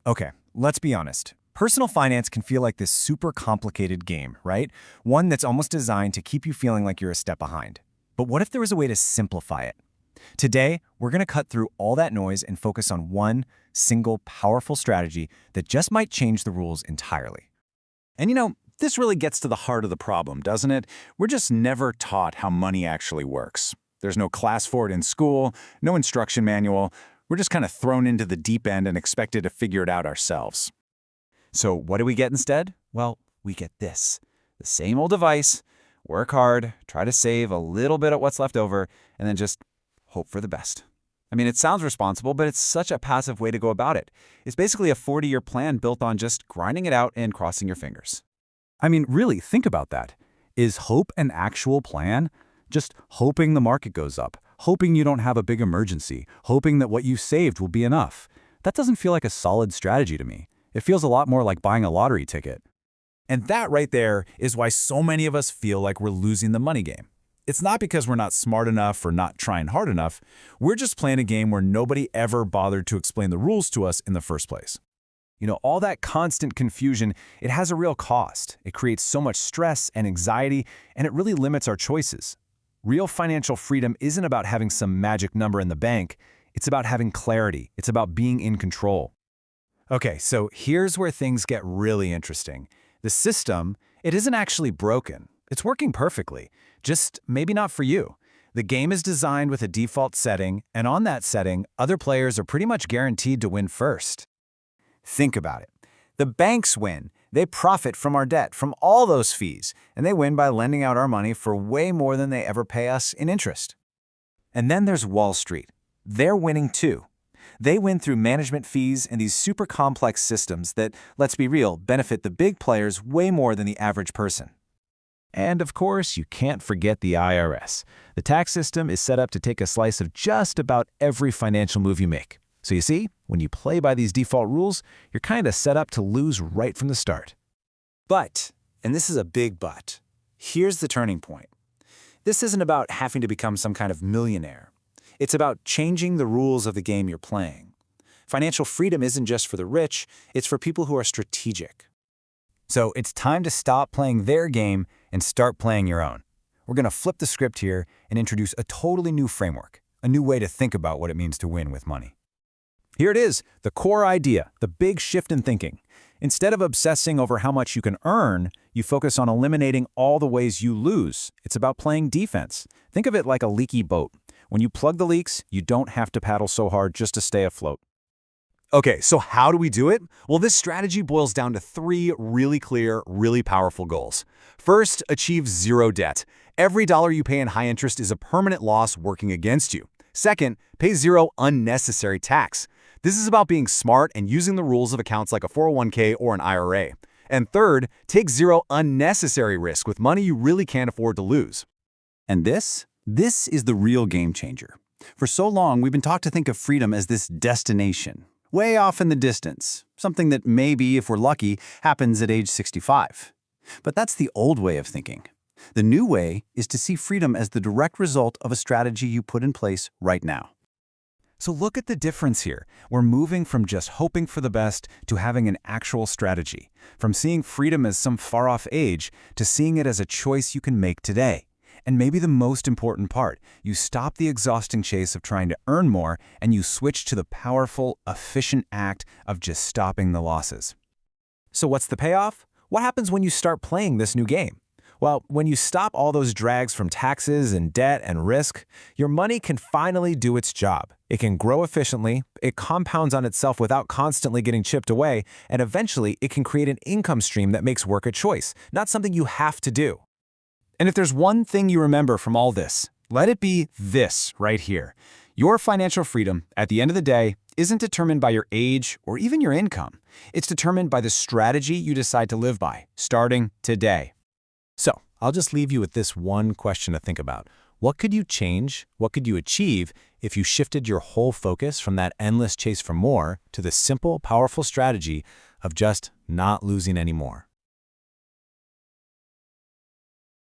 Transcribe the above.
Okay, let's be honest. Personal finance can feel like this super complicated game, right? One that's almost designed to keep you feeling like you're a step behind. But what if there was a way to simplify it? Today, we're going to cut through all that noise and focus on one single powerful strategy that just might change the rules entirely. And this really gets to the heart of the problem, doesn't it? We're just never taught how money actually works. There's no class for it in school, no instruction manual. We're just kind of thrown into the deep end and expected to figure it out ourselves. So what do we get instead? Well, we get this. The same old device, work hard, try to save a little bit of what's left over, and then just hope for the best. I mean, it sounds responsible, but it's such a passive way to go about it. It's basically a 40-year plan built on just grinding it out and crossing your fingers. I mean, really, think about that. Is hope an actual plan? Just hoping the market goes up, hoping you don't have a big emergency, hoping that what you saved will be enough. That doesn't feel like a solid strategy to me. It feels a lot more like buying a lottery ticket. And that right there is why so many of us feel like we're losing the money game. It's not because we're not smart enough or not trying hard enough. We're just playing a game where nobody ever bothered to explain the rules to us in the first place. All that constant confusion, it has a real cost. It creates so much stress and anxiety, and it really limits our choices. Real financial freedom isn't about having some magic number in the bank. It's about having clarity. It's about being in control. Okay, so here's where things get really interesting. The system, it isn't actually broken. It's working perfectly, just maybe not for you. The game is designed with a default setting, and on that setting, other players are pretty much guaranteed to win first. Think about it. The banks win. They profit from our debt, from all those fees, and they win by lending out our money for way more than they ever pay us in interest. And then there's Wall Street. They're winning too. They win through management fees and these super complex systems that, let's be real, benefit the big players way more than the average person. And of course, you can't forget the IRS. The tax system is set up to take a slice of just about every financial move you make. So you see, when you play by these default rules, you're kind of set up to lose right from the start. But, and this is a big but, here's the turning point. This isn't about having to become some kind of millionaire. It's about changing the rules of the game you're playing. Financial freedom isn't just for the rich, it's for people who are strategic. So it's time to stop playing their game and start playing your own. We're going to flip the script here and introduce a totally new framework, a new way to think about what it means to win with money. Here it is, the core idea, the big shift in thinking. Instead of obsessing over how much you can earn, you focus on eliminating all the ways you lose. It's about playing defense. Think of it like a leaky boat. When you plug the leaks, you don't have to paddle so hard just to stay afloat. Okay, so how do we do it? Well, this strategy boils down to three really clear, really powerful goals. First, achieve zero debt. Every dollar you pay in high interest is a permanent loss working against you. Second, pay zero unnecessary tax. This is about being smart and using the rules of accounts like a 401k or an IRA. And third, take zero unnecessary risk with money you really can't afford to lose. And this is the real game changer. For so long, we've been taught to think of freedom as this destination, way off in the distance, something that maybe, if we're lucky, happens at age 65. But that's the old way of thinking. The new way is to see freedom as the direct result of a strategy you put in place right now. So look at the difference here. We're moving from just hoping for the best to having an actual strategy, from seeing freedom as some far-off age to seeing it as a choice you can make today. And maybe the most important part, you stop the exhausting chase of trying to earn more and you switch to the powerful, efficient act of just stopping the losses. So what's the payoff? What happens when you start playing this new game? Well, when you stop all those drags from taxes and debt and risk, your money can finally do its job. It can grow efficiently, it compounds on itself without constantly getting chipped away, and eventually it can create an income stream that makes work a choice, not something you have to do. And if there's one thing you remember from all this, let it be this right here. Your financial freedom, at the end of the day, isn't determined by your age or even your income. It's determined by the strategy you decide to live by, starting today. So, I'll just leave you with this one question to think about. What could you change, what could you achieve if you shifted your whole focus from that endless chase for more to the simple, powerful strategy of just not losing anymore?